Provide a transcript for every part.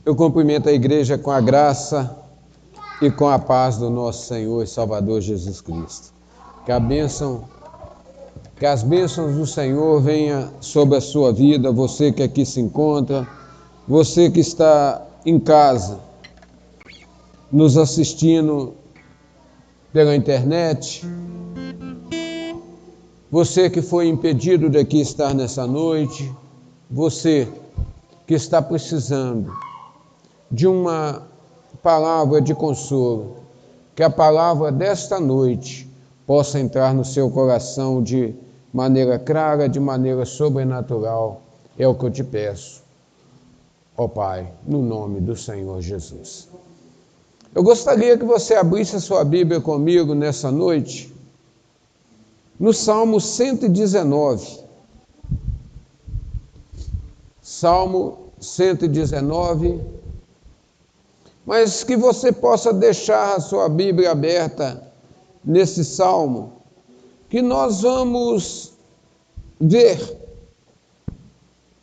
Eu cumprimento a igreja com a graça e com a paz do nosso Senhor e Salvador Jesus Cristo. Que as bênçãos do Senhor venham sobre a sua vida, você que aqui se encontra, você que está em casa, nos assistindo pela internet, você que foi impedido de aqui estar nessa noite, você que está precisando de uma palavra de consolo, que a palavra desta noite possa entrar no seu coração de maneira clara, de maneira sobrenatural, é o que eu te peço, ó Pai, no nome do Senhor Jesus. Eu gostaria que você abrisse a sua Bíblia comigo nessa noite, no Salmo 119. Salmo 119, mas que você possa deixar a sua Bíblia aberta nesse salmo, que nós vamos ver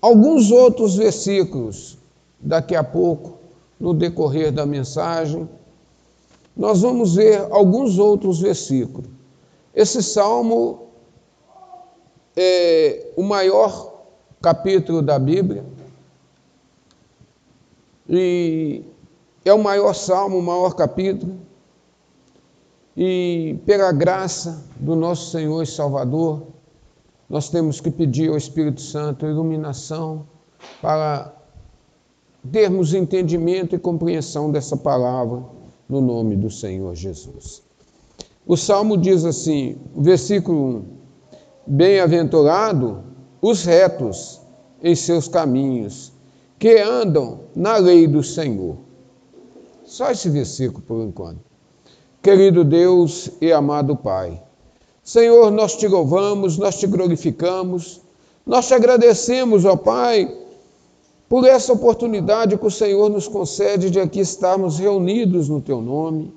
alguns outros versículos daqui a pouco, no decorrer da mensagem. Nós vamos ver alguns outros versículos. Esse salmo é o maior capítulo da Bíblia e é o maior salmo, o maior capítulo, e pela graça do nosso Senhor e Salvador, nós temos que pedir ao Espírito Santo iluminação para termos entendimento e compreensão dessa palavra no nome do Senhor Jesus. O salmo diz assim, versículo 1: Bem-aventurado os retos em seus caminhos, que andam na lei do Senhor. Só esse versículo por enquanto. Querido Deus e amado Pai, Senhor, nós te louvamos, nós te glorificamos, nós te agradecemos, ó Pai, por essa oportunidade que o Senhor nos concede de aqui estarmos reunidos no teu nome.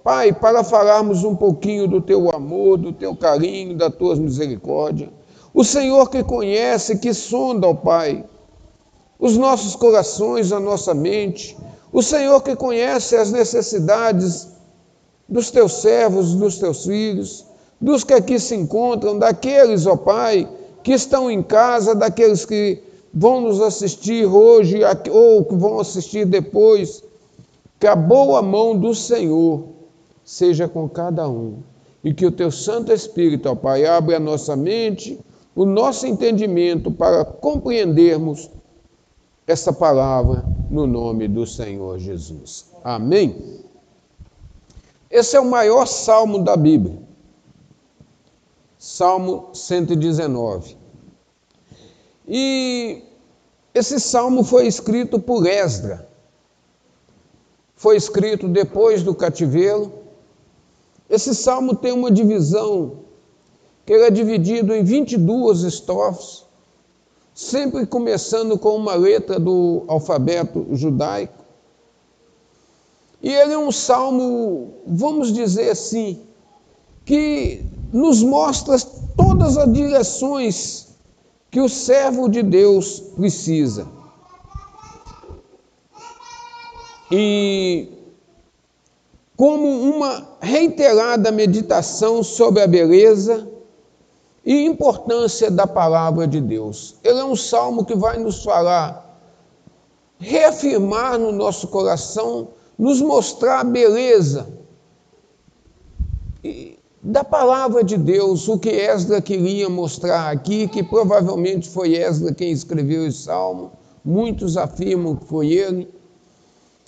Pai, para falarmos um pouquinho do teu amor, do teu carinho, da tua misericórdia. O Senhor que conhece, que sonda, ó Pai, os nossos corações, a nossa mente. O Senhor que conhece as necessidades dos teus servos, dos teus filhos, dos que aqui se encontram, daqueles, ó Pai, que estão em casa, daqueles que vão nos assistir hoje ou que vão assistir depois. Que a boa mão do Senhor seja com cada um e que o teu Santo Espírito, ó Pai, abra a nossa mente, o nosso entendimento para compreendermos essa palavra no nome do Senhor Jesus. Amém? Esse é o maior salmo da Bíblia. Salmo 119. E esse salmo foi escrito por Esdras. Foi escrito depois do cativeiro. Esse salmo tem uma divisão, que ele é dividido em 22 estrofes, sempre começando com uma letra do alfabeto judaico. E ele é um salmo, vamos dizer assim, que nos mostra todas as direções que o servo de Deus precisa. E como uma reiterada meditação sobre a beleza e importância da palavra de Deus. Ele é um salmo que vai nos falar, reafirmar no nosso coração, nos mostrar a beleza da palavra de Deus, o que Esdras queria mostrar aqui, que provavelmente foi Esdras quem escreveu esse salmo, muitos afirmam que foi ele,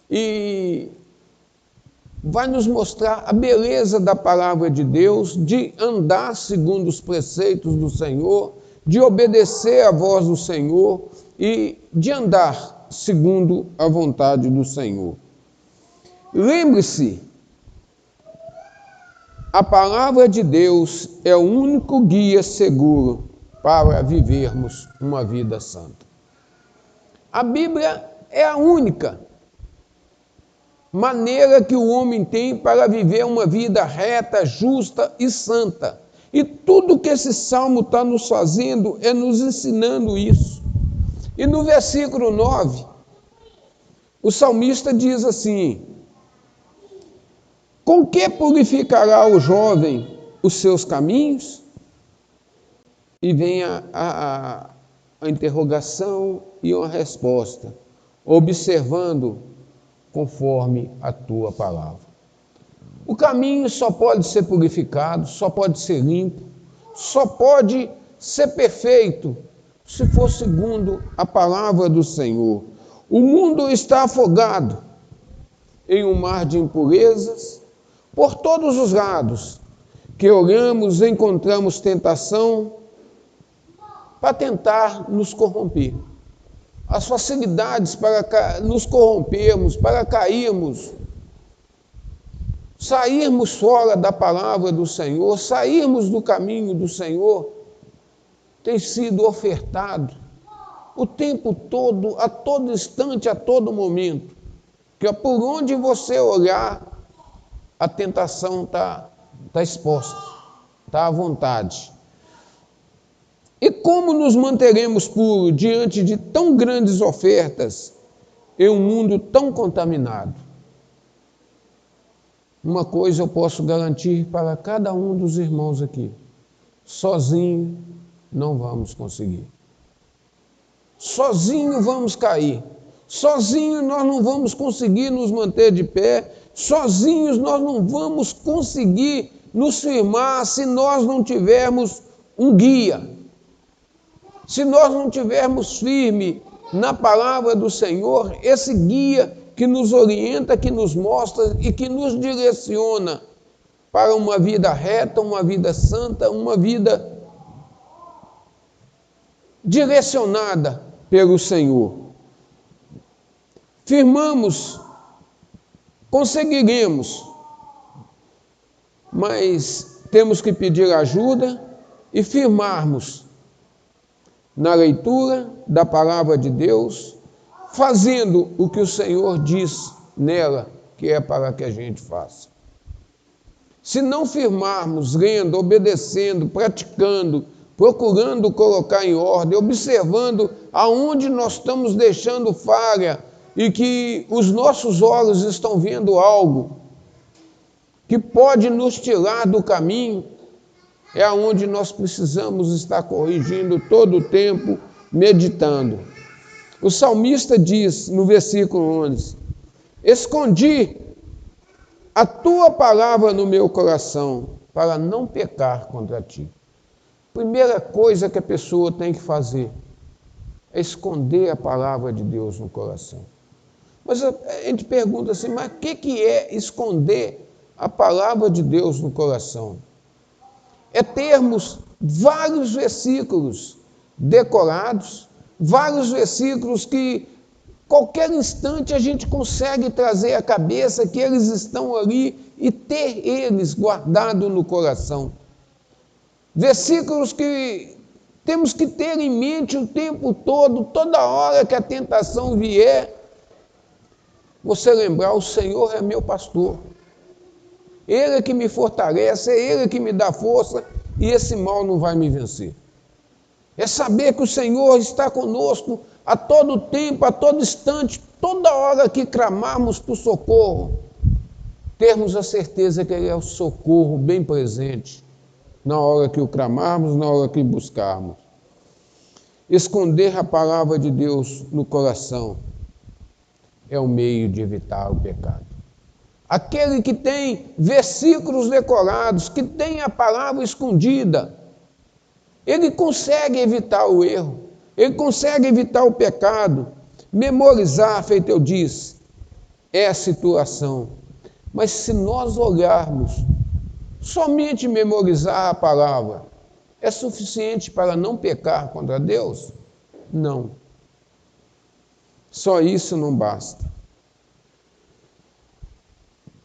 e vai nos mostrar a beleza da palavra de Deus, de andar segundo os preceitos do Senhor, de obedecer à voz do Senhor e de andar segundo a vontade do Senhor. Lembre-se, a palavra de Deus é o único guia seguro para vivermos uma vida santa. A Bíblia é a única maneira que o homem tem para viver uma vida reta, justa e santa. E tudo que esse salmo está nos fazendo é nos ensinando isso. E no versículo 9, O salmista diz assim: com que purificará o jovem os seus caminhos? E vem a interrogação e a resposta, observando conforme a tua palavra. O caminho só pode ser purificado, só pode ser limpo, só pode ser perfeito se for segundo a palavra do Senhor. O mundo está afogado em um mar de impurezas, por todos os lados que olhamos, encontramos tentação para tentar nos corromper. As facilidades para nos corrompermos, para cairmos, sairmos fora da palavra do Senhor, sairmos do caminho do Senhor, tem sido ofertado o tempo todo, a todo instante, a todo momento. Que por onde você olhar, a tentação está exposta, está à vontade. E como nos manteremos puros diante de tão grandes ofertas em um mundo tão contaminado? Uma coisa eu posso garantir para cada um dos irmãos aqui: sozinho não vamos conseguir. Sozinho vamos cair. Sozinho nós não vamos conseguir nos manter de pé. Sozinhos nós não vamos conseguir nos firmar se nós não tivermos um guia. Se nós não tivermos firme na palavra do Senhor, esse guia que nos orienta, que nos mostra e que nos direciona para uma vida reta, uma vida santa, uma vida direcionada pelo Senhor. Firmamos, conseguiremos, mas temos que pedir ajuda e firmarmos na leitura da palavra de Deus, fazendo o que o Senhor diz nela, que é para que a gente faça. Se não firmarmos, lendo, obedecendo, praticando, procurando colocar em ordem, observando aonde nós estamos deixando falha e que os nossos olhos estão vendo algo que pode nos tirar do caminho, é aonde nós precisamos estar corrigindo todo o tempo, meditando. O salmista diz no versículo 11: escondi a tua palavra no meu coração para não pecar contra ti. Primeira coisa que a pessoa tem que fazer é esconder a palavra de Deus no coração. Mas a gente pergunta assim, mas o que é esconder a palavra de Deus no coração? É termos vários versículos decorados, vários versículos que qualquer instante a gente consegue trazer à cabeça que eles estão ali e ter eles guardados no coração. Versículos que temos que ter em mente o tempo todo, toda hora que a tentação vier, você lembrar: o Senhor é meu pastor. Ele é que me fortalece, é Ele que me dá força e esse mal não vai me vencer. É saber que o Senhor está conosco a todo tempo, a todo instante, toda hora que clamarmos por socorro, termos a certeza que Ele é o socorro bem presente, na hora que o clamarmos, na hora que buscarmos. Esconder a palavra de Deus no coração é o meio de evitar o pecado. Aquele que tem versículos decorados, que tem a palavra escondida, ele consegue evitar o erro, ele consegue evitar o pecado. Memorizar, feito eu disse, é a situação. Mas se nós olharmos, somente memorizar a palavra é suficiente para não pecar contra Deus? Não. Só isso não basta.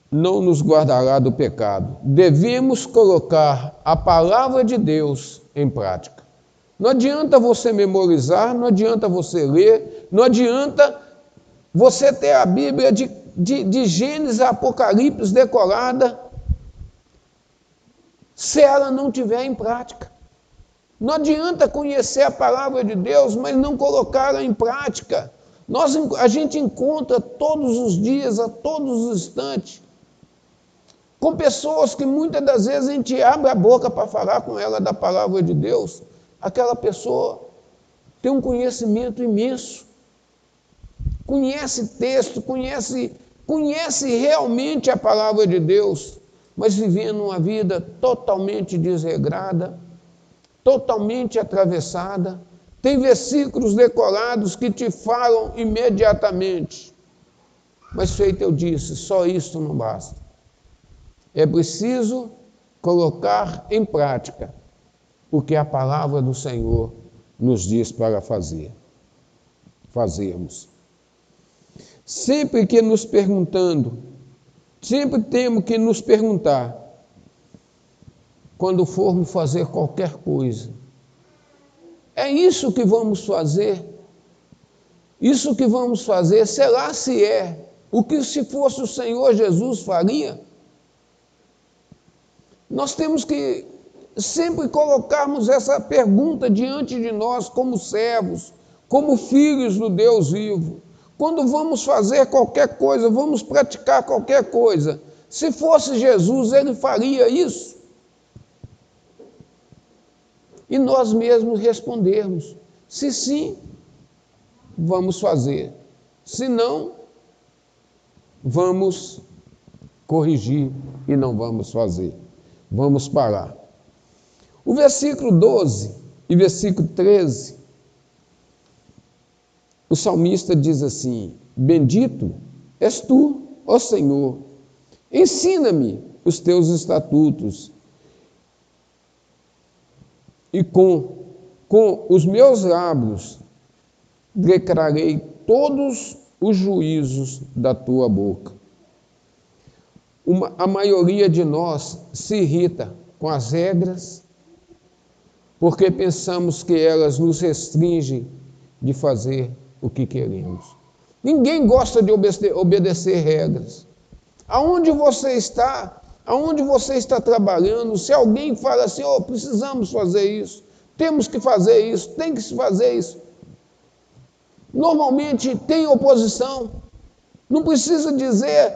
Não nos guardará do pecado. Devemos colocar a palavra de Deus em prática. Não adianta você memorizar, não adianta você ler, não adianta você ter a Bíblia de Gênesis a Apocalipse decorada, se ela não estiver em prática. Não adianta conhecer a palavra de Deus, mas não colocá-la em prática. A gente encontra todos os dias, a todos os instantes, com pessoas que muitas das vezes a gente abre a boca para falar com ela da palavra de Deus. Aquela pessoa tem um conhecimento imenso, conhece texto, conhece realmente a palavra de Deus, mas vivendo uma vida totalmente desregrada, totalmente atravessada. Tem versículos decorados que te falam imediatamente. Mas feito eu disse, só isso não basta. É preciso colocar em prática o que a palavra do Senhor nos diz para fazermos. Sempre temos que nos perguntar, quando formos fazer qualquer coisa, é isso que vamos fazer? Isso que vamos fazer, será se é o que se fosse o Senhor Jesus faria? Nós temos que sempre colocarmos essa pergunta diante de nós como servos, como filhos do Deus vivo. Quando vamos fazer qualquer coisa, vamos praticar qualquer coisa, se fosse Jesus, ele faria isso? E nós mesmos respondermos, se sim, vamos fazer. Se não, vamos corrigir e não vamos fazer. Vamos parar. O versículo 12 e versículo 13, o salmista diz assim, bendito és tu, ó Senhor, ensina-me os teus estatutos, e com os meus lábios declarei todos os juízos da tua boca. A maioria de nós se irrita com as regras, porque pensamos que elas nos restringem de fazer o que queremos. Ninguém gosta de obedecer regras. Aonde você está trabalhando, se alguém fala assim, precisamos fazer isso, temos que fazer isso, tem que se fazer isso. Normalmente tem oposição. Não precisa dizer,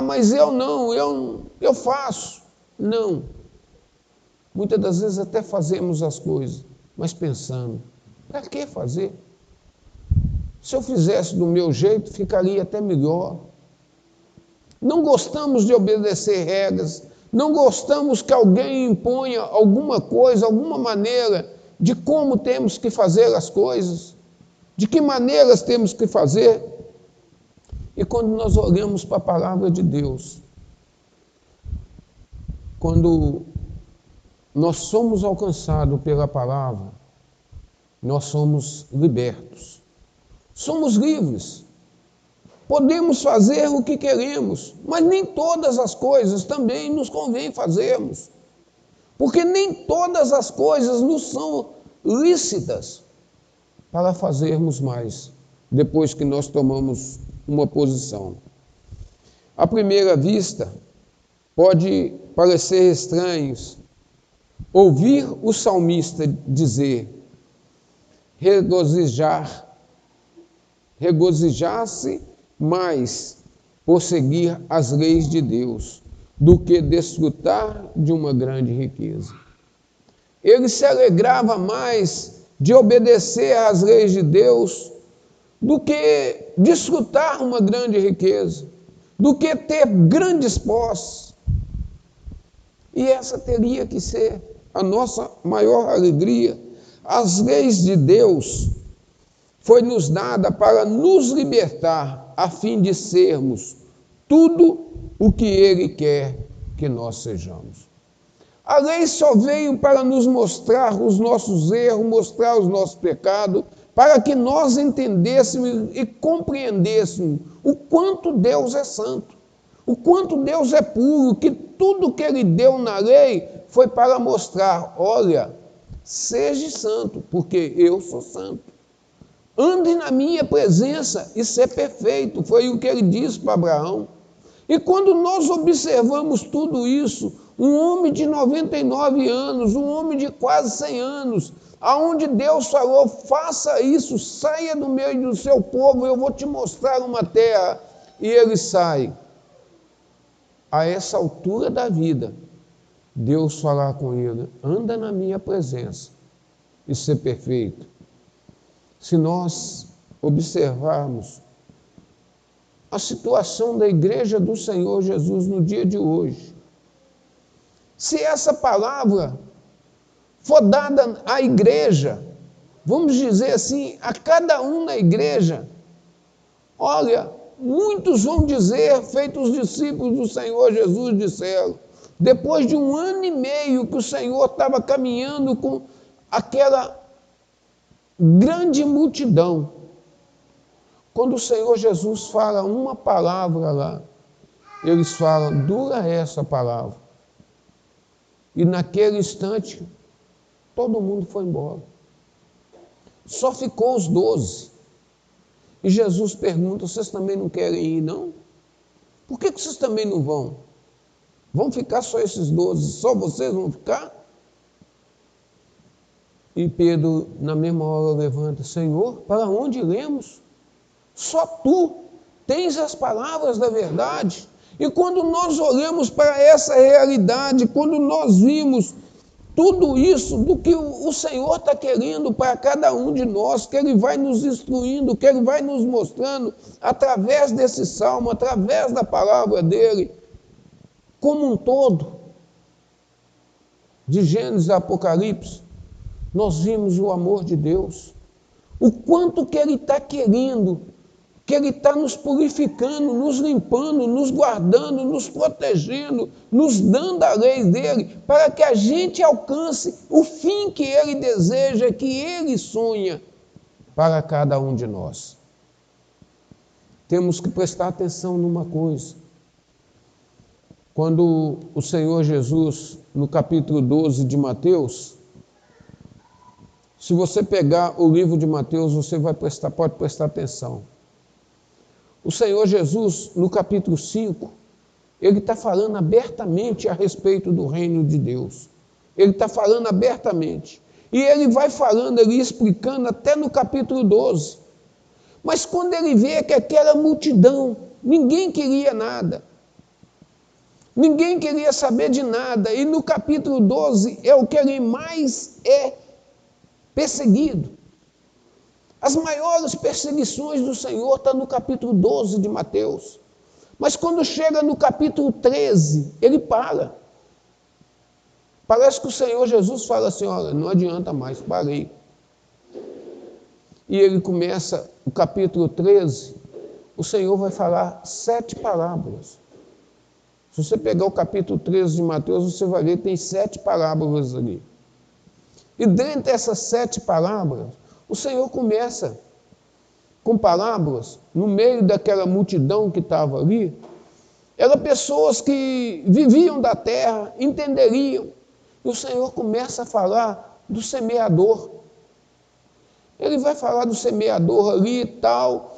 mas eu não, eu faço. Não. Muitas das vezes até fazemos as coisas, mas pensando, para que fazer? Se eu fizesse do meu jeito, ficaria até melhor. Não gostamos de obedecer regras, não gostamos que alguém imponha alguma coisa, alguma maneira de como temos que fazer as coisas, de que maneiras temos que fazer. E quando nós olhamos para a palavra de Deus, quando nós somos alcançados pela palavra, nós somos libertos, somos livres. Podemos fazer o que queremos, mas nem todas as coisas também nos convém fazermos. Porque nem todas as coisas nos são lícitas para fazermos mais, depois que nós tomamos uma posição. À primeira vista, pode parecer estranho ouvir o salmista dizer, regozijar-se mais por seguir as leis de Deus do que desfrutar de uma grande riqueza. Ele se alegrava mais de obedecer às leis de Deus do que desfrutar uma grande riqueza, do que ter grandes posses. E essa teria que ser a nossa maior alegria. As leis de Deus foi nos dada para nos libertar, a fim de sermos tudo o que Ele quer que nós sejamos. A lei só veio para nos mostrar os nossos erros, mostrar os nossos pecados, para que nós entendêssemos e compreendêssemos o quanto Deus é santo, o quanto Deus é puro, que tudo que Ele deu na lei foi para mostrar, olha, seja santo, porque eu sou santo. Ande na minha presença e ser perfeito, foi o que ele disse para Abraão. E quando nós observamos tudo isso, um homem de 99 anos, um homem de quase 100 anos, Aonde Deus falou, faça isso, saia do meio do seu povo, eu vou te mostrar uma terra. E ele sai. A essa altura da vida, Deus falar com ele, anda na minha presença e ser perfeito. Se nós observarmos a situação da igreja do Senhor Jesus no dia de hoje, se essa palavra for dada à igreja, vamos dizer assim, a cada um na igreja, olha, muitos vão dizer, feitos os discípulos do Senhor Jesus disseram, depois de 1 ano e meio que o Senhor estava caminhando com aquela grande multidão, quando o Senhor Jesus fala uma palavra lá, eles falam, dura essa palavra. E naquele instante, todo mundo foi embora. Só ficou os 12. E Jesus pergunta, vocês também não querem ir, não? Por que vocês também não vão? Vão ficar só esses 12? Só vocês vão ficar? E Pedro, na mesma hora, levanta, Senhor, para onde iremos? Só Tu tens as palavras da verdade. E quando nós olhamos para essa realidade, quando nós vimos tudo isso do que o Senhor está querendo para cada um de nós, que Ele vai nos instruindo, que Ele vai nos mostrando, através desse salmo, através da palavra dEle, como um todo, de Gênesis a Apocalipse, nós vimos o amor de Deus, o quanto que Ele está querendo, que Ele está nos purificando, nos limpando, nos guardando, nos protegendo, nos dando a lei dEle, para que a gente alcance o fim que Ele deseja, que Ele sonha para cada um de nós. Temos que prestar atenção numa coisa. Quando o Senhor Jesus, no capítulo 12 de Mateus, se você pegar o livro de Mateus, você pode prestar atenção. O Senhor Jesus, no capítulo 5, Ele está falando abertamente a respeito do reino de Deus. Ele está falando abertamente. E Ele vai falando, Ele explicando até no capítulo 12. Mas quando Ele vê que aquela multidão, ninguém queria nada. Ninguém queria saber de nada. E no capítulo 12 é o que Ele mais é perseguido. As maiores perseguições do Senhor estão no capítulo 12 de Mateus. Mas quando chega no capítulo 13, ele para. Parece que o Senhor Jesus fala assim, olha, não adianta mais, parei. E ele começa o capítulo 13, o Senhor vai falar 7 parábolas. Se você pegar o capítulo 13 de Mateus, você vai ver que tem 7 parábolas ali. E dentre essas 7 parábolas, o Senhor começa com parábolas, no meio daquela multidão que estava ali, eram pessoas que viviam da terra, entenderiam, e o Senhor começa a falar do semeador. Ele vai falar do semeador ali e tal,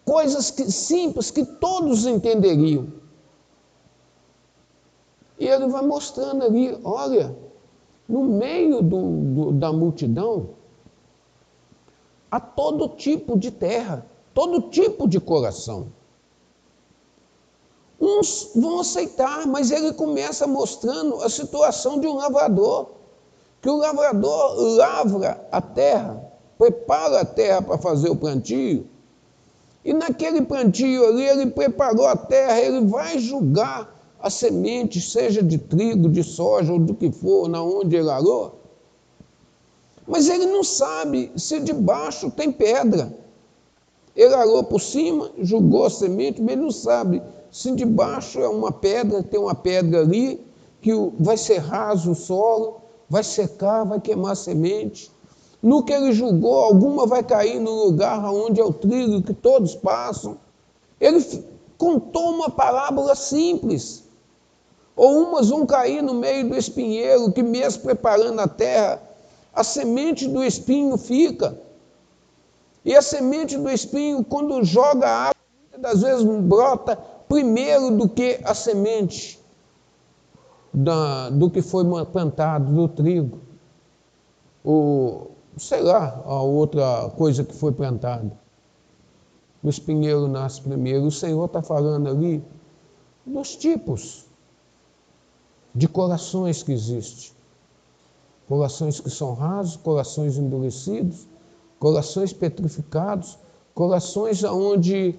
coisas simples que todos entenderiam. E ele vai mostrando ali, olha, no meio da multidão, há todo tipo de terra, todo tipo de coração. Uns vão aceitar, mas ele começa mostrando a situação de um lavrador, que o lavrador lavra a terra, prepara a terra para fazer o plantio, e naquele plantio ali ele preparou a terra, ele vai julgar a semente, seja de trigo, de soja ou do que for, na onde ele arou. Mas ele não sabe se debaixo tem pedra. Ele arou por cima, jogou a semente, mas ele não sabe se debaixo é uma pedra, tem uma pedra ali, que vai ser raso o solo, vai secar, vai queimar a semente. No que ele julgou, alguma vai cair no lugar onde é o trigo que todos passam. Ele contou uma parábola simples. Ou umas vão cair no meio do espinheiro, que mesmo preparando a terra, a semente do espinho fica. E a semente do espinho, quando joga água, muitas das vezes brota primeiro do que a semente do que foi plantado, do trigo. ou sei lá, a outra coisa que foi plantada. O espinheiro nasce primeiro. O Senhor está falando ali dos tipos de corações que existem. Corações que são rasos, corações endurecidos, corações petrificados, corações onde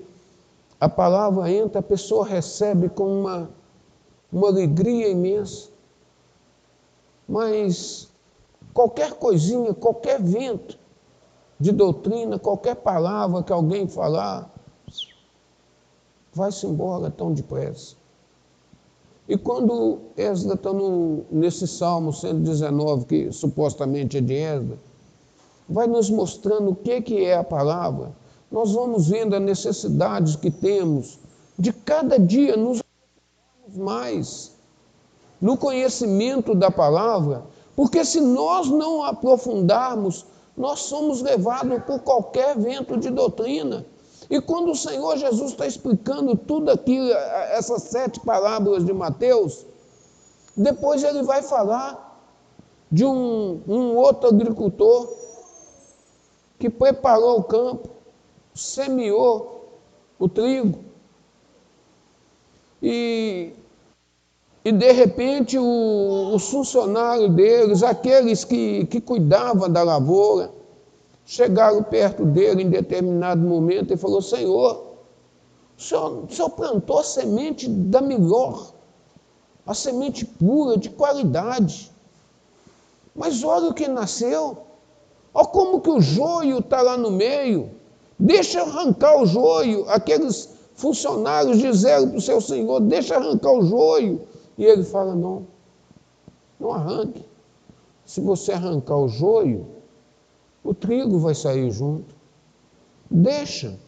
a palavra entra, a pessoa recebe com uma alegria imensa. Mas qualquer coisinha, qualquer vento de doutrina, qualquer palavra que alguém falar, vai-se embora tão depressa. E quando Esdras está nesse Salmo 119, que supostamente é de Esdras, vai nos mostrando o que é a palavra. Nós vamos vendo a necessidade que temos de cada dia nos mais no conhecimento da palavra, porque se nós não aprofundarmos, nós somos levados por qualquer vento de doutrina. E quando o Senhor Jesus está explicando tudo aquilo, essas 7 parábolas de Mateus, depois ele vai falar de um outro agricultor que preparou o campo, semeou o trigo, e de repente os funcionários deles, aqueles que cuidavam da lavoura, chegaram perto dele em determinado momento e falou: Senhor, o senhor plantou a semente da melhor, a semente pura, de qualidade, mas olha o que nasceu, olha como que o joio está lá no meio, deixa arrancar o joio. Aqueles funcionários disseram para o seu senhor: deixa arrancar o joio. E ele fala: não arranque. Se você arrancar o joio, o trigo vai sair junto. Deixa.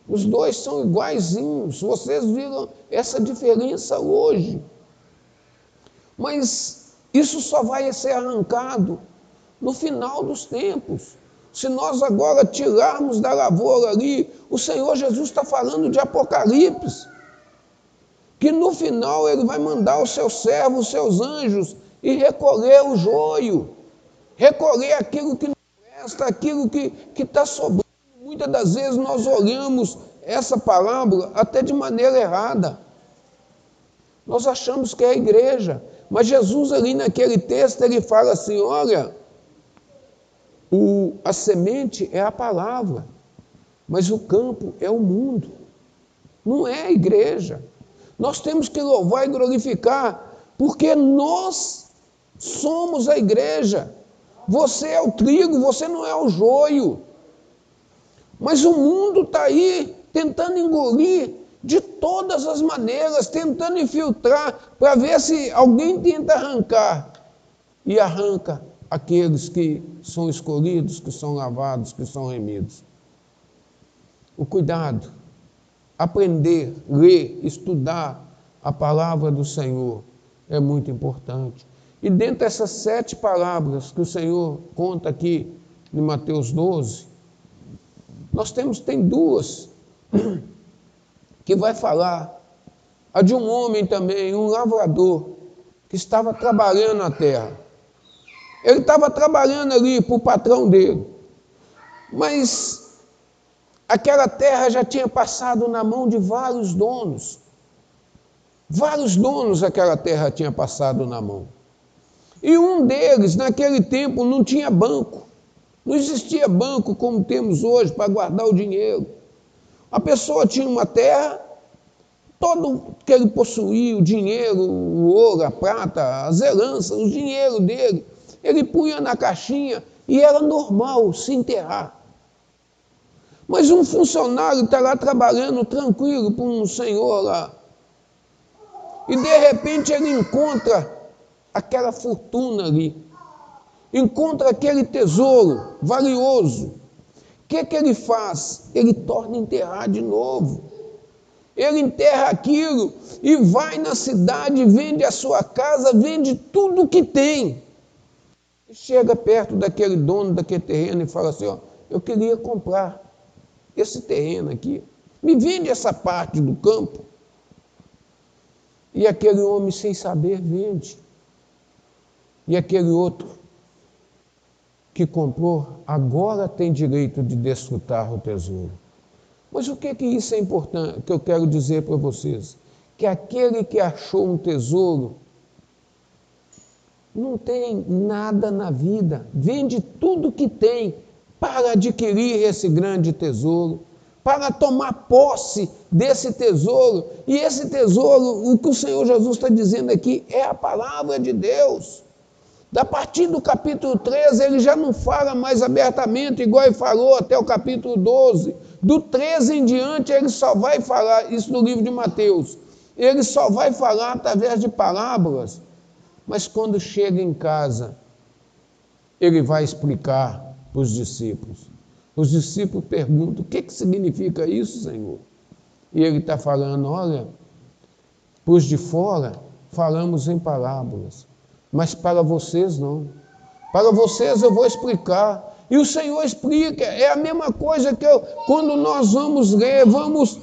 Os dois são iguaizinhos. Vocês viram essa diferença hoje. Mas isso só vai ser arrancado no final dos tempos. Se nós agora tirarmos da lavoura ali, o Senhor Jesus está falando de Apocalipse, que no final ele vai mandar os seus servos, os seus anjos, e recolher o joio, recolher aquilo que não presta, aquilo que está sobrando. Muitas das vezes nós olhamos essa parábola até de maneira errada. Nós achamos que é a igreja, mas Jesus ali naquele texto ele fala assim: olha, a semente é a palavra, mas o campo é o mundo, não é a igreja. Nós temos que louvar e glorificar, porque nós somos a igreja. Você é o trigo, você não é o joio. Mas o mundo está aí tentando engolir de todas as maneiras, tentando infiltrar para ver se alguém tenta arrancar. E arranca aqueles que são escolhidos, que são lavados, que são remidos. O cuidado. Aprender, ler, estudar a palavra do Senhor é muito importante. E dentro dessas 7 palavras que o Senhor conta aqui em Mateus 12, nós tem 2 que vai falar. A de um homem também, um lavrador, que estava trabalhando na terra. Ele estava trabalhando ali para o patrão dele, mas aquela terra já tinha passado na mão de vários donos. Vários donos aquela terra tinha passado na mão. E um deles, naquele tempo, não tinha banco. Não existia banco como temos hoje para guardar o dinheiro. A pessoa tinha uma terra, todo que ele possuía, o dinheiro, o ouro, a prata, as heranças, o dinheiro dele, ele punha na caixinha e era normal se enterrar. Mas um funcionário está lá trabalhando tranquilo para um senhor lá. E de repente ele encontra aquela fortuna ali. Encontra aquele tesouro valioso. O que ele faz? Ele torna a enterrar de novo. Ele enterra aquilo e vai na cidade, vende a sua casa, vende tudo o que tem. E chega perto daquele dono daquele terreno e fala assim: ó, eu queria comprar esse terreno aqui, me vende essa parte do campo. E aquele homem, sem saber, vende. E aquele outro que comprou agora tem direito de desfrutar o tesouro. Mas o que isso é importante, que eu quero dizer para vocês? Que aquele que achou um tesouro não tem nada na vida, vende tudo que tem para adquirir esse grande tesouro, para tomar posse desse tesouro. E esse tesouro, o que o Senhor Jesus está dizendo aqui, é a palavra de Deus. A partir do capítulo 13, ele já não fala mais abertamente, igual ele falou até o capítulo 12. Do 13 em diante, ele só vai falar, isso no livro de Mateus, ele só vai falar através de parábolas. Mas quando chega em casa, ele vai explicar para os discípulos. Os discípulos perguntam, o que significa isso, Senhor? E ele está falando, olha, para os de fora, falamos em parábolas, mas para vocês não. Para vocês eu vou explicar. E o Senhor explica, é a mesma coisa que quando nós vamos ler, vamos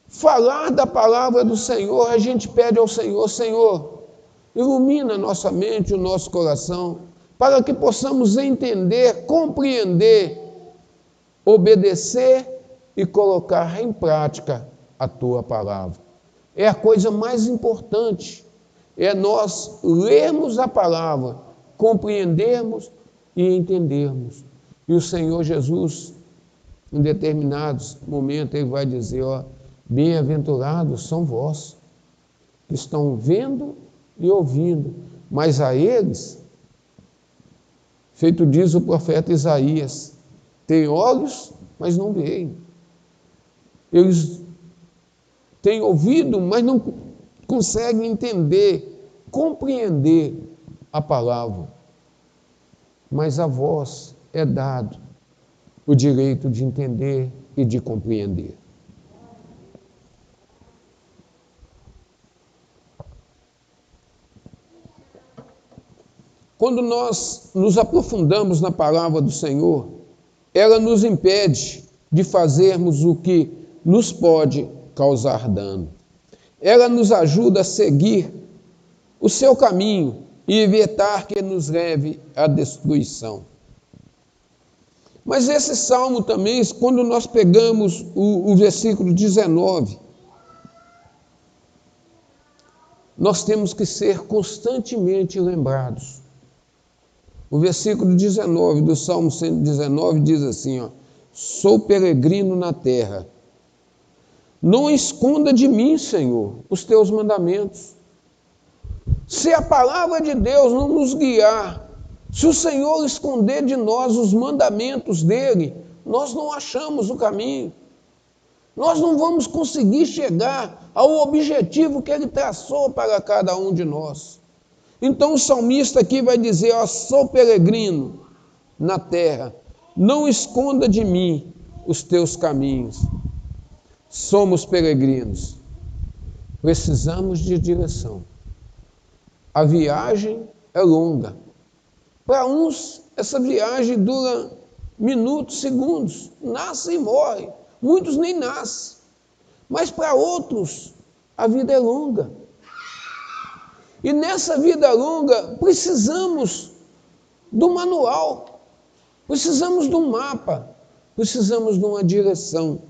falar da palavra do Senhor, a gente pede ao Senhor, Senhor, ilumina nossa mente, o nosso coração, para que possamos entender, compreender, obedecer e colocar em prática a Tua palavra. É a coisa mais importante, é nós lermos a palavra, compreendermos e entendermos. E o Senhor Jesus, em determinados momentos, Ele vai dizer, ó, bem-aventurados são vós, que estão vendo e ouvindo, mas a eles, feito diz o profeta Isaías, têm olhos, mas não veem. Eles têm ouvido, mas não conseguem entender, compreender a palavra. Mas a vós é dado o direito de entender e de compreender. Quando nós nos aprofundamos na palavra do Senhor, ela nos impede de fazermos o que nos pode causar dano. Ela nos ajuda a seguir o seu caminho e evitar que nos leve à destruição. Mas esse salmo também, quando nós pegamos o versículo 19, nós temos que ser constantemente lembrados. O versículo 19 do Salmo 119 diz assim, ó, sou peregrino na terra. Não esconda de mim, Senhor, os teus mandamentos. Se a palavra de Deus não nos guiar, se o Senhor esconder de nós os mandamentos dele, nós não achamos o caminho. Nós não vamos conseguir chegar ao objetivo que ele traçou para cada um de nós. Então o salmista aqui vai dizer, ó, sou peregrino na terra, não esconda de mim os teus caminhos. Somos peregrinos, precisamos de direção. A viagem é longa. Para uns, essa viagem dura minutos, segundos, nasce e morre. Muitos nem nascem. Mas para outros, a vida é longa. E nessa vida longa, precisamos do manual, precisamos de um mapa, precisamos de uma direção.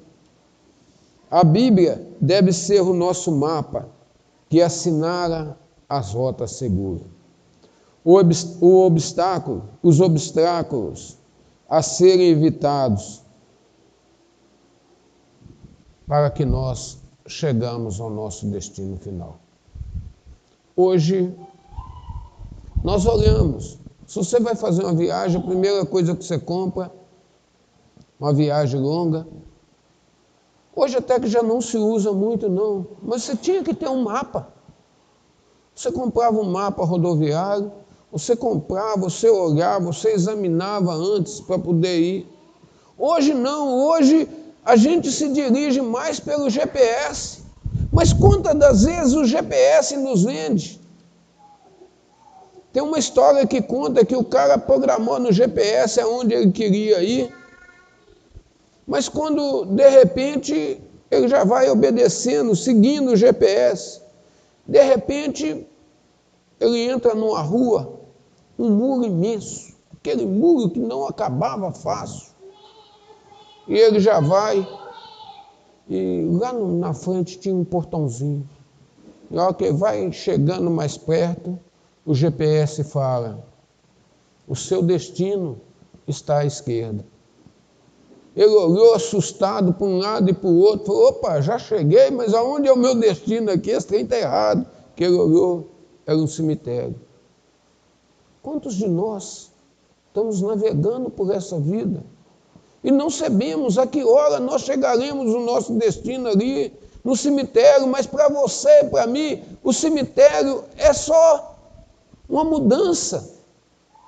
A Bíblia deve ser o nosso mapa que assinala as rotas seguras. Os obstáculos a serem evitados para que nós chegamos ao nosso destino final. Hoje, nós olhamos, se você vai fazer uma viagem, a primeira coisa que você compra, uma viagem longa, hoje até que já não se usa muito não, mas você tinha que ter um mapa. Você comprava um mapa rodoviário, você comprava, você olhava, você examinava antes para poder ir. Hoje não, hoje a gente se dirige mais pelo GPS. Mas quantas das vezes o GPS nos vende? Tem uma história que conta que o cara programou no GPS aonde ele queria ir, mas quando de repente ele já vai obedecendo, seguindo o GPS, de repente ele entra numa rua, um muro imenso, aquele muro que não acabava fácil. E ele já vai, e lá na frente tinha um portãozinho. E a hora que ele vai chegando mais perto, o GPS fala: o seu destino está à esquerda. Ele olhou assustado para um lado e para o outro, falou: opa, já cheguei, mas aonde é o meu destino aqui? Esse trem está errado. Que ele olhou, era um cemitério. Quantos de nós estamos navegando por essa vida e não sabemos a que hora nós chegaremos no nosso destino ali, no cemitério? Mas para você, para mim, o cemitério é só uma mudança.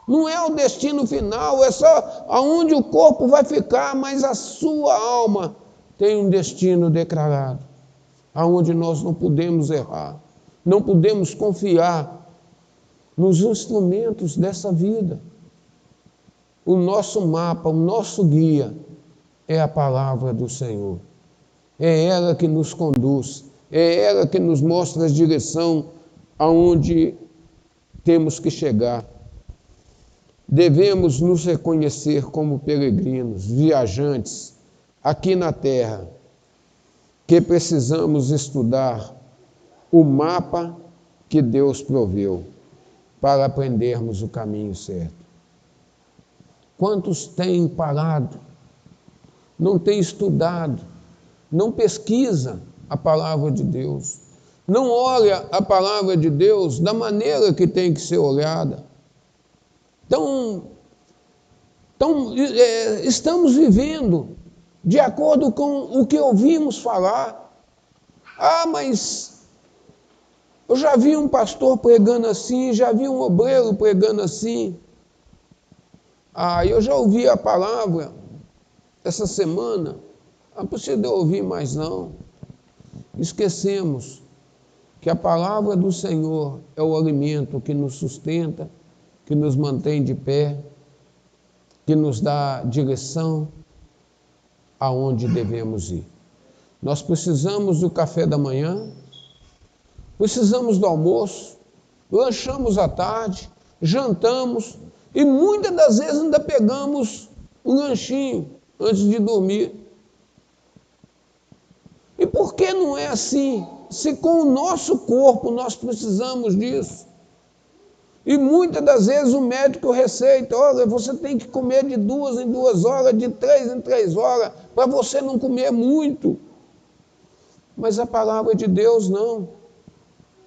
Não é o destino final, é só aonde o corpo vai ficar, mas a sua alma tem um destino declarado, aonde nós não podemos errar, não podemos confiar nos instrumentos dessa vida. O nosso mapa, o nosso guia é a palavra do Senhor. É ela que nos conduz, é ela que nos mostra a direção aonde temos que chegar. Devemos nos reconhecer como peregrinos, viajantes, aqui na terra, que precisamos estudar o mapa que Deus proveu para aprendermos o caminho certo. Quantos têm parado, não têm estudado, não pesquisa a palavra de Deus, não olha a palavra de Deus da maneira que tem que ser olhada? Estamos vivendo de acordo com o que ouvimos falar. Ah, mas eu já vi um pastor pregando assim, já vi um obreiro pregando assim. Ah, eu já ouvi a palavra essa semana, não precisa ouvir mais não. Esquecemos que a palavra do Senhor é o alimento que nos sustenta, que nos mantém de pé, que nos dá direção aonde devemos ir. Nós precisamos do café da manhã, precisamos do almoço, lanchamos à tarde, jantamos e muitas das vezes ainda pegamos um lanchinho antes de dormir. E por que não é assim? Se com o nosso corpo nós precisamos disso. E muitas das vezes o médico receita: olha, você tem que comer de 2 em 2 horas, de 3 em 3 horas, para você não comer muito. Mas a palavra de Deus não.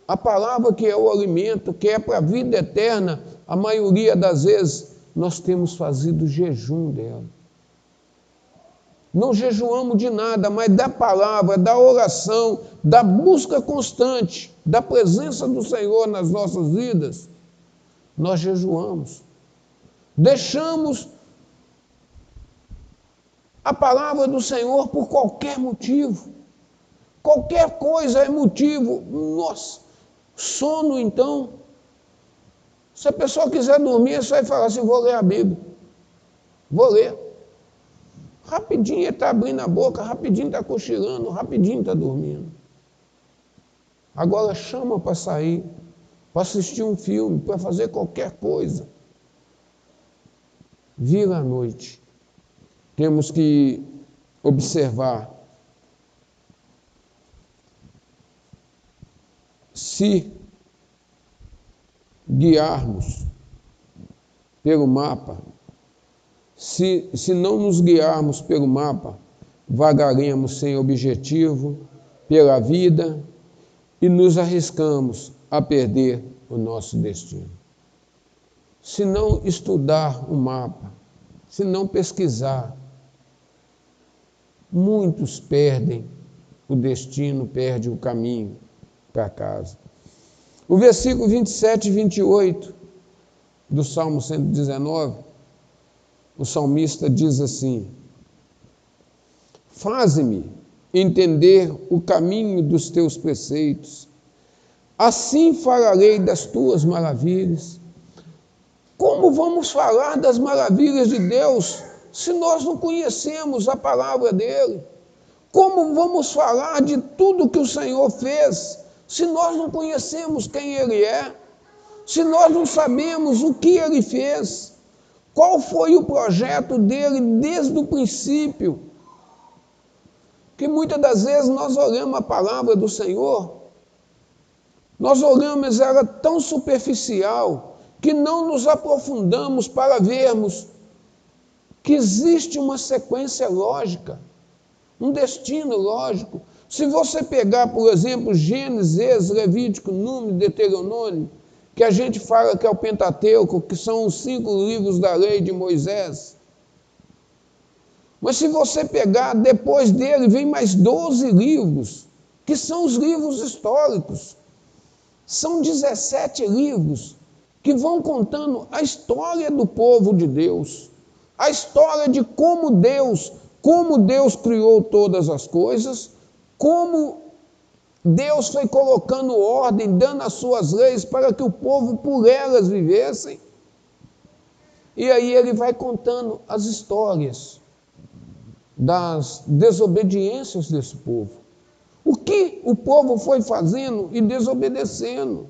A palavra que é o alimento, que é para a vida eterna, a maioria das vezes nós temos fazido jejum dela. Não jejuamos de nada, mas da palavra, da oração, da busca constante, da presença do Senhor nas nossas vidas, nós jejuamos. Deixamos a palavra do Senhor por qualquer motivo. Qualquer coisa é motivo. Nossa, sono então. Se a pessoa quiser dormir, você vai falar assim: vou ler a Bíblia. Vou ler. Rapidinho ele está abrindo a boca, rapidinho está cochilando, rapidinho está dormindo. Agora chama para sair, para assistir um filme, para fazer qualquer coisa. Vira à noite. Temos que observar se guiarmos pelo mapa, se não nos guiarmos pelo mapa, vagaremos sem objetivo pela vida e nos arriscamos a perder o nosso destino. Se não estudar o mapa, se não pesquisar, muitos perdem o destino, perdem o caminho para casa. O versículo 27 e 28 do Salmo 119, o salmista diz assim: faze-me entender o caminho dos teus preceitos, assim falarei das tuas maravilhas. Como vamos falar das maravilhas de Deus se nós não conhecemos a palavra dele? Como vamos falar de tudo que o Senhor fez se nós não conhecemos quem ele é? Se nós não sabemos o que ele fez? Qual foi o projeto dele desde o princípio? Que muitas das vezes nós olhamos a palavra do Senhor, nós olhamos ela tão superficial, que não nos aprofundamos para vermos que existe uma sequência lógica, um destino lógico. Se você pegar, por exemplo, Gênesis, Levítico, Número, Deuteronômio, que a gente fala que é o Pentateuco, que são os 5 livros da lei de Moisés. Mas se você pegar, depois dele vem mais 12 livros, que são os livros históricos. São 17 livros que vão contando a história do povo de Deus, a história de como Deus criou todas as coisas, como Deus foi colocando ordem, dando as suas leis para que o povo por elas vivessem. E aí ele vai contando as histórias das desobediências desse povo. O que o povo foi fazendo e desobedecendo.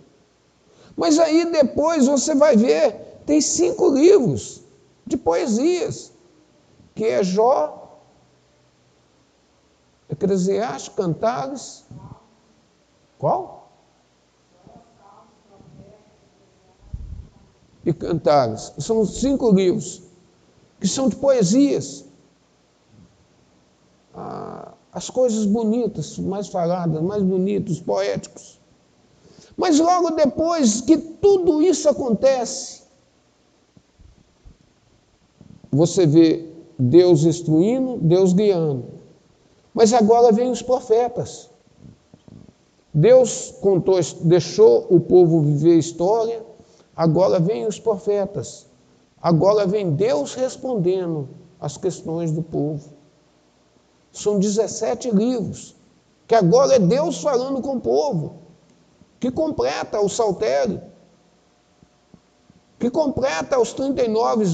Mas aí depois você vai ver, tem 5 livros de poesias, que é Jó, Eclesiastes, Cantares. Qual? E Cantares. São 5 livros que são de poesias. As coisas bonitas, mais faladas, mais bonitos, poéticos. Mas logo depois que tudo isso acontece, você vê Deus instruindo, Deus guiando. Mas agora vem os profetas. Deus contou, deixou o povo viver a história, agora vem os profetas. Agora vem Deus respondendo às questões do povo. São 17 livros, que agora é Deus falando com o povo, que completa o saltério, que completa os 39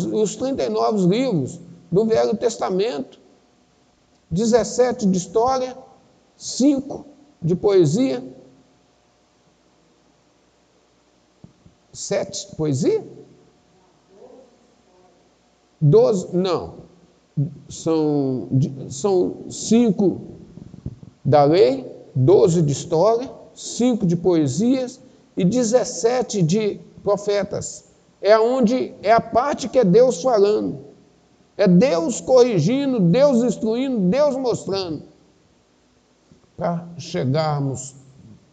livros do Velho Testamento, 17 de história, 5 de poesia, 7 de poesia? 12, não. São 5 da lei, 12 de história, 5 de poesias e 17 de profetas. É a parte que é Deus falando. É Deus corrigindo, Deus instruindo, Deus mostrando. Para chegarmos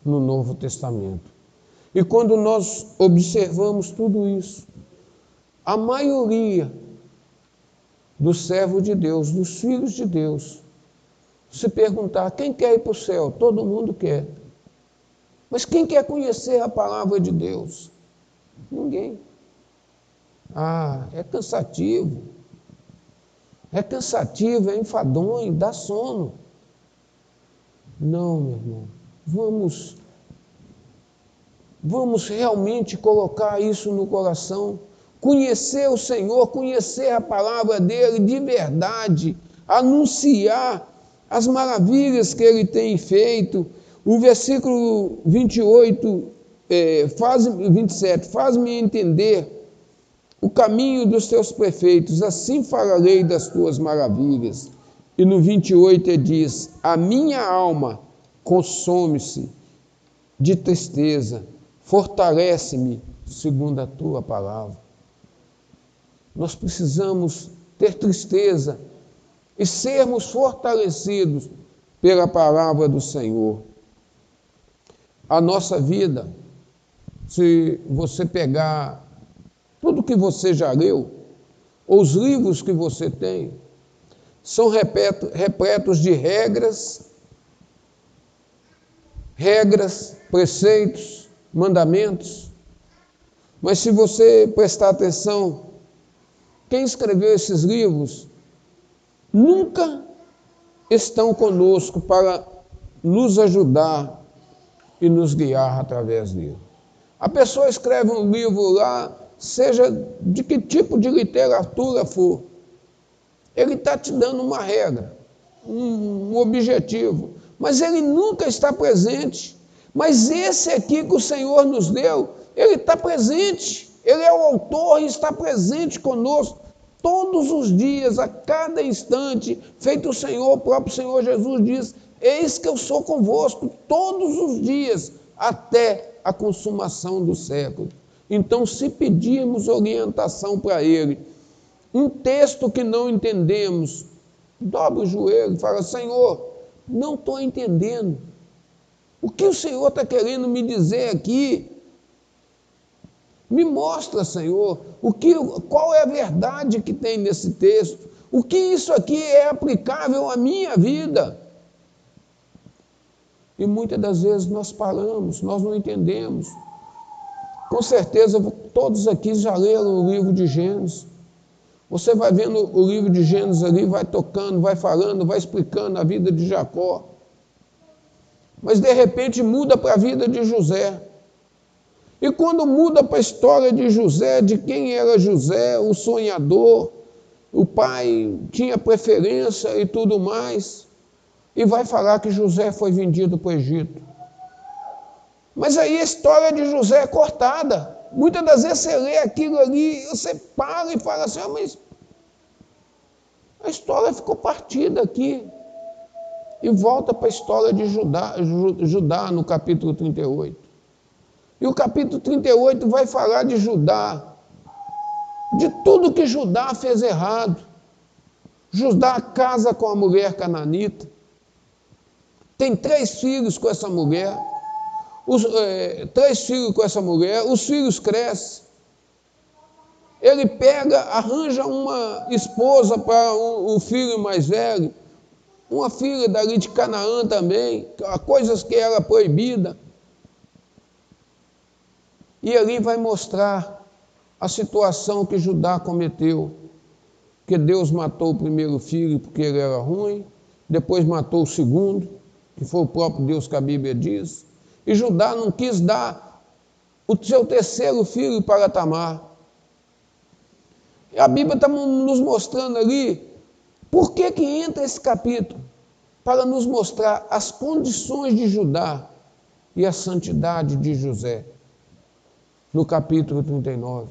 no Novo Testamento. E quando nós observamos tudo isso, a maioria dos servos de Deus, dos filhos de Deus, se perguntar, quem quer ir para o céu? Todo mundo quer. Mas quem quer conhecer a palavra de Deus? Ninguém. É cansativo. É cansativo, é enfadonho, dá sono. Não, meu irmão. Vamos realmente colocar isso no coração. Conhecer o Senhor, conhecer a palavra dele de verdade, anunciar as maravilhas que ele tem feito. O versículo 27, faz-me entender o caminho dos teus prefeitos, assim falarei das tuas maravilhas. E no 28 ele diz, a minha alma consome-se de tristeza, fortalece-me segundo a tua palavra. Nós precisamos ter tristeza e sermos fortalecidos pela palavra do Senhor. A nossa vida, se você pegar tudo que você já leu, ou os livros que você tem, são repletos de regras, preceitos, mandamentos. Mas se você prestar atenção, quem escreveu esses livros nunca estão conosco para nos ajudar e nos guiar através dele. A pessoa escreve um livro lá, seja de que tipo de literatura for, ele está te dando uma regra, um objetivo, mas ele nunca está presente. Mas esse aqui que o Senhor nos deu, ele está presente. Ele é o autor e está presente conosco, todos os dias, a cada instante, feito o próprio Senhor Jesus diz, eis que eu sou convosco todos os dias, até a consumação do século. Então, se pedirmos orientação para Ele, um texto que não entendemos, dobra o joelho e fala, Senhor, não estou entendendo. O que o Senhor está querendo me dizer aqui? Me mostra, Senhor, qual é a verdade que tem nesse texto? O que isso aqui é aplicável à minha vida? E muitas das vezes nós paramos, nós não entendemos. Com certeza, todos aqui já leram o livro de Gênesis. Você vai vendo o livro de Gênesis ali, vai tocando, vai falando, vai explicando a vida de Jacó. Mas de repente muda para a vida de José. E quando muda para a história de José, de quem era José, o sonhador, o pai tinha preferência e tudo mais, e vai falar que José foi vendido para o Egito. Mas aí a história de José é cortada. Muitas das vezes você lê aquilo ali, você para e fala assim, mas a história ficou partida aqui. E volta para a história de Judá no capítulo 38. E o capítulo 38 vai falar de Judá, de tudo que Judá fez errado. Judá casa com a mulher cananita, tem 3 filhos com essa mulher, 3 filhos com essa mulher, os filhos crescem. Ele pega, arranja uma esposa para o filho mais velho, uma filha dali de Canaã também, coisas que era proibida. E ali vai mostrar a situação que Judá cometeu, que Deus matou o primeiro filho porque ele era ruim, depois matou o segundo, que foi o próprio Deus que a Bíblia diz, e Judá não quis dar o seu terceiro filho para Tamar. E a Bíblia está nos mostrando ali, por que entra esse capítulo? Para nos mostrar as condições de Judá e a santidade de José. No capítulo 39.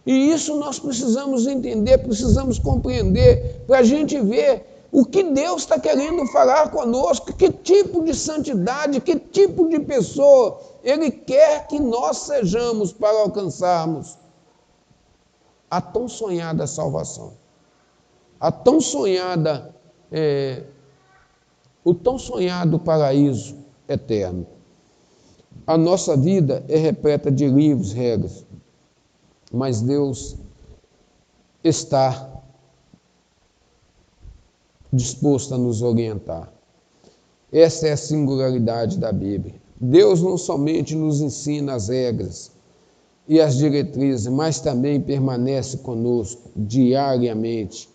E isso nós precisamos entender, precisamos compreender, para a gente ver o que Deus está querendo falar conosco, que tipo de santidade, que tipo de pessoa Ele quer que nós sejamos para alcançarmos a tão sonhada salvação, a tão sonhada, o tão sonhado paraíso eterno. A nossa vida é repleta de livros, regras, mas Deus está disposto a nos orientar. Essa é a singularidade da Bíblia. Deus não somente nos ensina as regras e as diretrizes, mas também permanece conosco diariamente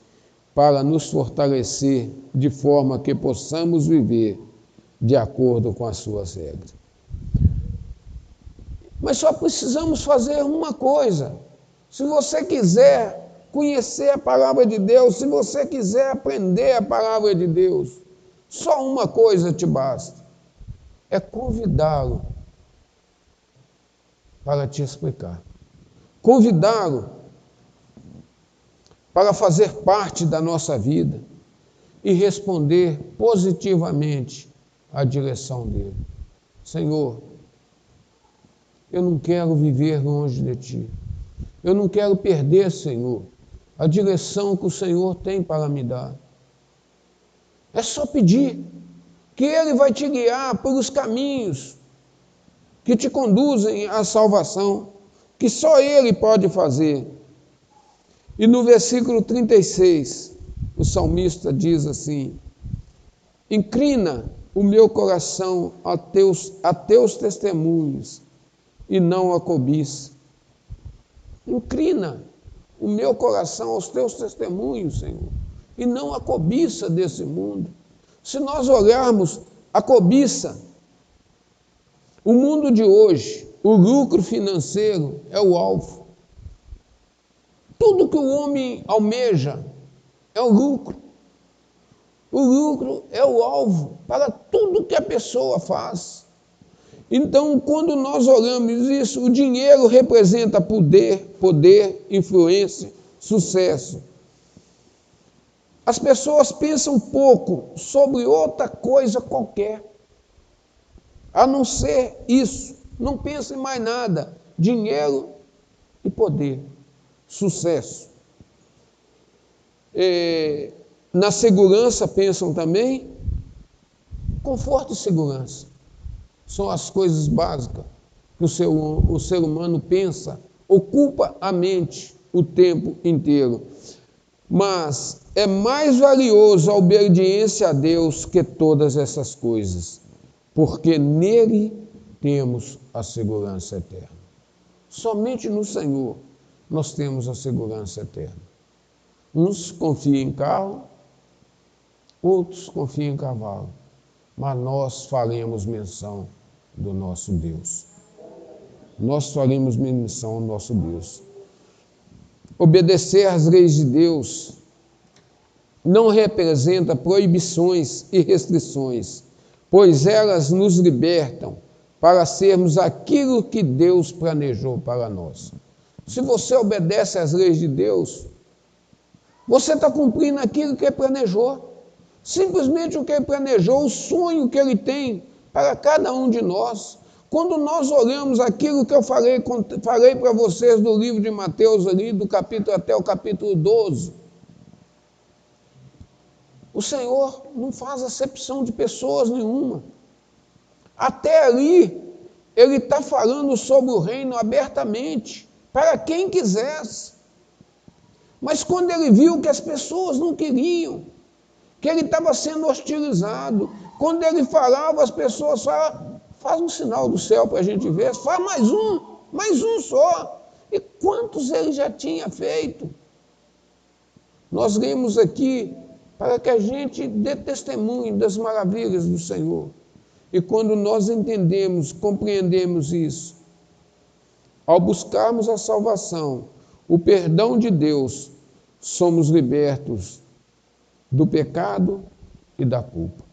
para nos fortalecer de forma que possamos viver de acordo com as suas regras. Mas só precisamos fazer uma coisa. Se você quiser conhecer a palavra de Deus, se você quiser aprender a palavra de Deus, só uma coisa te basta. É convidá-lo para te explicar. Convidá-lo para fazer parte da nossa vida e responder positivamente à direção dele. Senhor, eu não quero viver longe de Ti. Eu não quero perder, Senhor, a direção que o Senhor tem para me dar. É só pedir, que Ele vai te guiar pelos caminhos que te conduzem à salvação, que só Ele pode fazer. E no versículo 36, o salmista diz assim, inclina o meu coração a teus testemunhos, e não a cobiça. Inclina o meu coração aos teus testemunhos, Senhor, e não a cobiça desse mundo. Se nós olharmos a cobiça, o mundo de hoje, o lucro financeiro é o alvo. Tudo que o homem almeja é o lucro. O lucro é o alvo para tudo que a pessoa faz. Então, quando nós olhamos isso, o dinheiro representa poder, influência, sucesso. As pessoas pensam pouco sobre outra coisa qualquer, a não ser isso. Não pensam em mais nada. Dinheiro e poder, sucesso. Na segurança pensam também, conforto e segurança. São as coisas básicas que o ser humano pensa, ocupa a mente o tempo inteiro. Mas é mais valioso a obediência a Deus que todas essas coisas, porque nele temos a segurança eterna. Somente no Senhor nós temos a segurança eterna. Uns confiam em carro, outros confiam em cavalo, mas nós faremos menção do nosso Deus. Nós faremos menção ao nosso Deus. Obedecer às leis de Deus não representa proibições e restrições, pois elas nos libertam para sermos aquilo que Deus planejou para nós. Se você obedece às leis de Deus, você está cumprindo aquilo que Ele planejou. Simplesmente o que Ele planejou, o sonho que Ele tem para cada um de nós. Quando nós olhamos aquilo que eu falei para vocês do livro de Mateus, ali, do capítulo até o capítulo 12, o Senhor não faz acepção de pessoas nenhuma. Até ali, Ele está falando sobre o reino abertamente, para quem quisesse. Mas quando Ele viu que as pessoas não queriam, que Ele estava sendo hostilizado, quando Ele falava, as pessoas falavam, faz um sinal do céu para a gente ver, faz mais um só. E quantos Ele já tinha feito? Nós lemos aqui para que a gente dê testemunho das maravilhas do Senhor. E quando nós entendemos, compreendemos isso, ao buscarmos a salvação, o perdão de Deus, somos libertos do pecado e da culpa.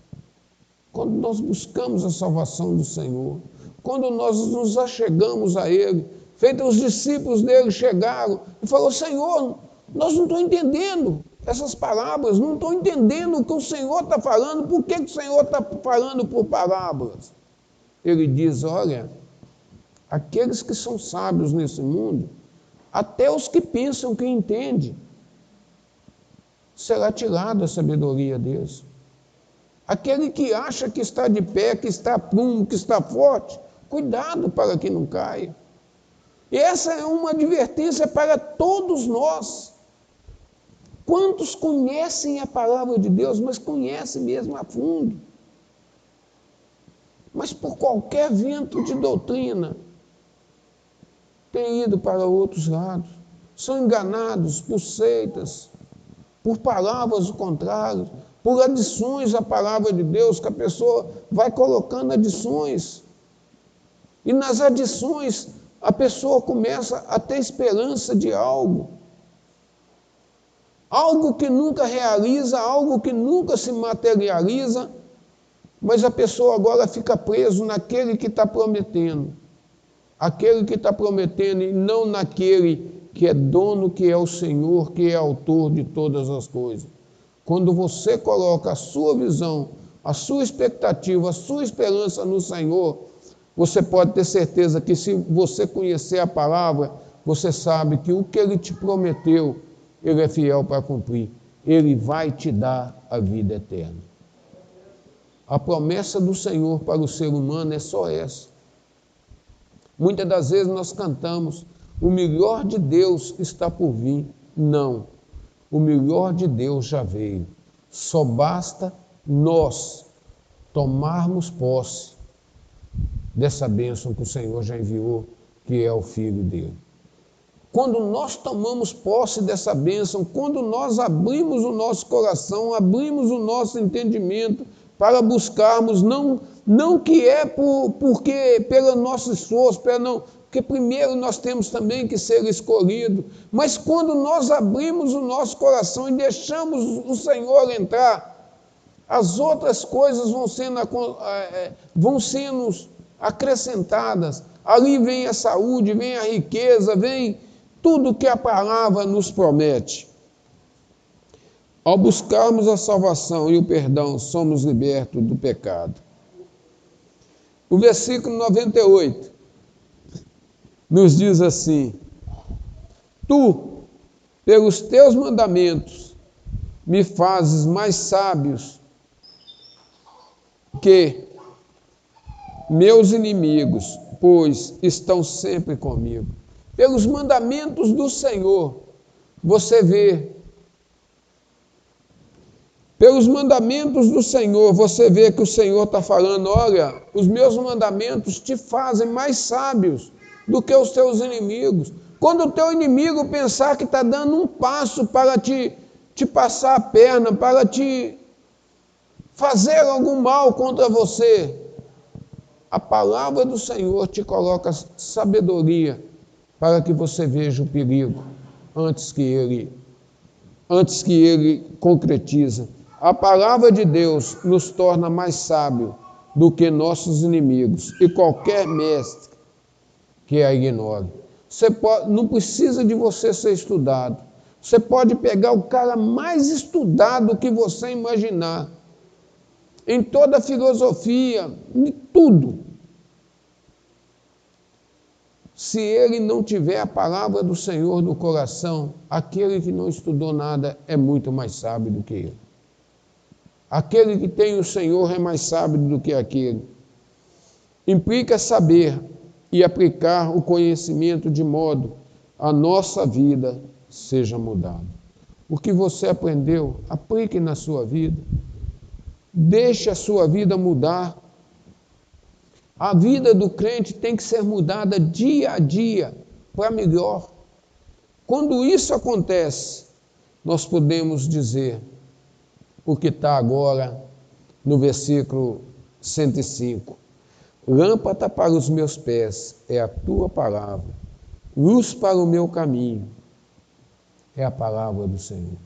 Quando nós buscamos a salvação do Senhor, quando nós nos achegamos a Ele, feito os discípulos dele chegaram e falaram, Senhor, nós não estamos entendendo essas parábolas, não estou entendendo o que o Senhor está falando, por que o Senhor está falando por parábolas? Ele diz, olha, aqueles que são sábios nesse mundo, até os que pensam que entendem, será tirado a sabedoria deles. Aquele que acha que está de pé, que está prumo, que está forte, cuidado para que não caia. E essa é uma advertência para todos nós. Quantos conhecem a palavra de Deus, mas conhecem mesmo a fundo? Mas por qualquer vento de doutrina, têm ido para outros lados. São enganados por seitas, por palavras contrárias, por adições à palavra de Deus, que a pessoa vai colocando adições. E nas adições, a pessoa começa a ter esperança de algo. Algo que nunca realiza, algo que nunca se materializa, mas a pessoa agora fica preso naquele que está prometendo. Aquele que está prometendo e não naquele que é dono, que é o Senhor, que é autor de todas as coisas. Quando você coloca a sua visão, a sua expectativa, a sua esperança no Senhor, você pode ter certeza que se você conhecer a palavra, você sabe que o que Ele te prometeu, Ele é fiel para cumprir. Ele vai te dar a vida eterna. A promessa do Senhor para o ser humano é só essa. Muitas das vezes nós cantamos, o melhor de Deus está por vir. Não, o melhor de Deus já veio. Só basta nós tomarmos posse dessa bênção que o Senhor já enviou, que é o Filho dele. Quando nós tomamos posse dessa bênção, quando nós abrimos o nosso coração, abrimos o nosso entendimento para buscarmos, não que é porque pelo nosso esforço, porque primeiro nós temos também que ser escolhidos, mas quando nós abrimos o nosso coração e deixamos o Senhor entrar, as outras coisas vão sendo acrescentadas. Ali vem a saúde, vem a riqueza, vem tudo que a palavra nos promete. Ao buscarmos a salvação e o perdão, somos libertos do pecado. O versículo 98 nos diz assim: Tu, pelos teus mandamentos, me fazes mais sábios que meus inimigos, pois estão sempre comigo. Pelos mandamentos do Senhor, você vê. Pelos mandamentos do Senhor, você vê que o Senhor está falando: olha, os meus mandamentos te fazem mais sábios do que os teus inimigos. Quando o teu inimigo pensar que está dando um passo para te passar a perna, para te fazer algum mal contra você, a palavra do Senhor te coloca sabedoria para que você veja o perigo antes que ele concretize. A palavra de Deus nos torna mais sábio do que nossos inimigos e qualquer mestre que a ignore. Não precisa de você ser estudado. Você pode pegar o cara mais estudado que você imaginar, em toda a filosofia, em tudo. Se ele não tiver a palavra do Senhor no coração, aquele que não estudou nada é muito mais sábio do que ele. Aquele que tem o Senhor é mais sábio do que aquele. Implica saber e aplicar o conhecimento de modo a nossa vida seja mudada. O que você aprendeu, aplique na sua vida. Deixe a sua vida mudar. A vida do crente tem que ser mudada dia a dia para melhor. Quando isso acontece, nós podemos dizer o que está agora no versículo 105. Lâmpada para os meus pés é a tua palavra, luz para o meu caminho é a palavra do Senhor.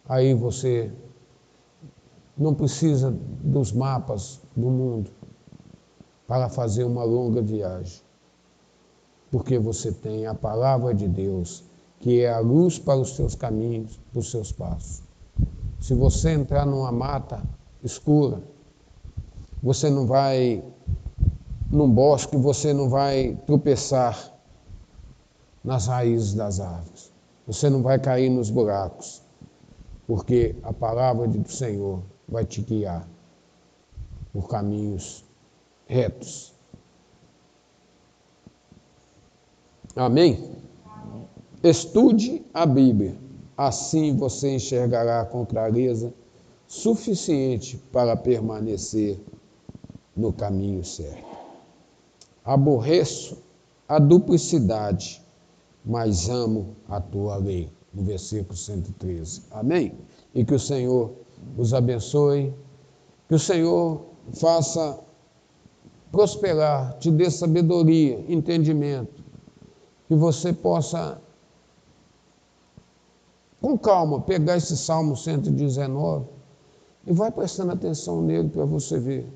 Aí você não precisa dos mapas do mundo para fazer uma longa viagem, porque você tem a palavra de Deus, que é a luz para os seus caminhos, para os seus passos. Se você entrar numa mata escura, você não vai, num bosque, você não vai tropeçar nas raízes das árvores. Você não vai cair nos buracos, porque a palavra do Senhor vai te guiar por caminhos retos. Amém? Estude a Bíblia. Assim você enxergará com clareza suficiente para permanecer no caminho certo. Aborreço a duplicidade, mas amo a tua lei. No versículo 113. Amém? E que o Senhor os abençoe, que o Senhor faça prosperar, te dê sabedoria, entendimento, que você possa, com calma, pegar esse Salmo 119 e vai prestando atenção nele para você ver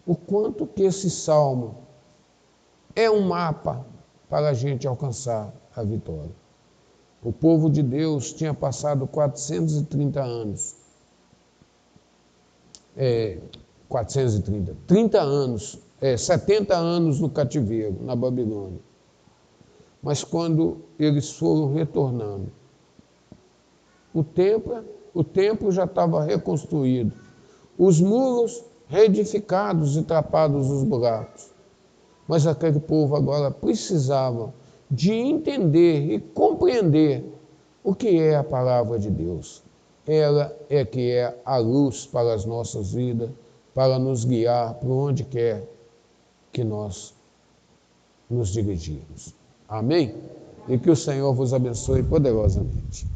o quanto que esse Salmo é um mapa para a gente alcançar a vitória. O povo de Deus tinha passado 430 anos, 30 anos, 70 anos no cativeiro, na Babilônia. Mas quando eles foram retornando, o templo já estava reconstruído, os muros reedificados e tapados os buracos. Mas aquele povo agora precisava de entender e compreender o que é a palavra de Deus. Ela é que é a luz para as nossas vidas, para nos guiar por onde quer que nós nos dirigirmos. Amém? E que o Senhor vos abençoe poderosamente.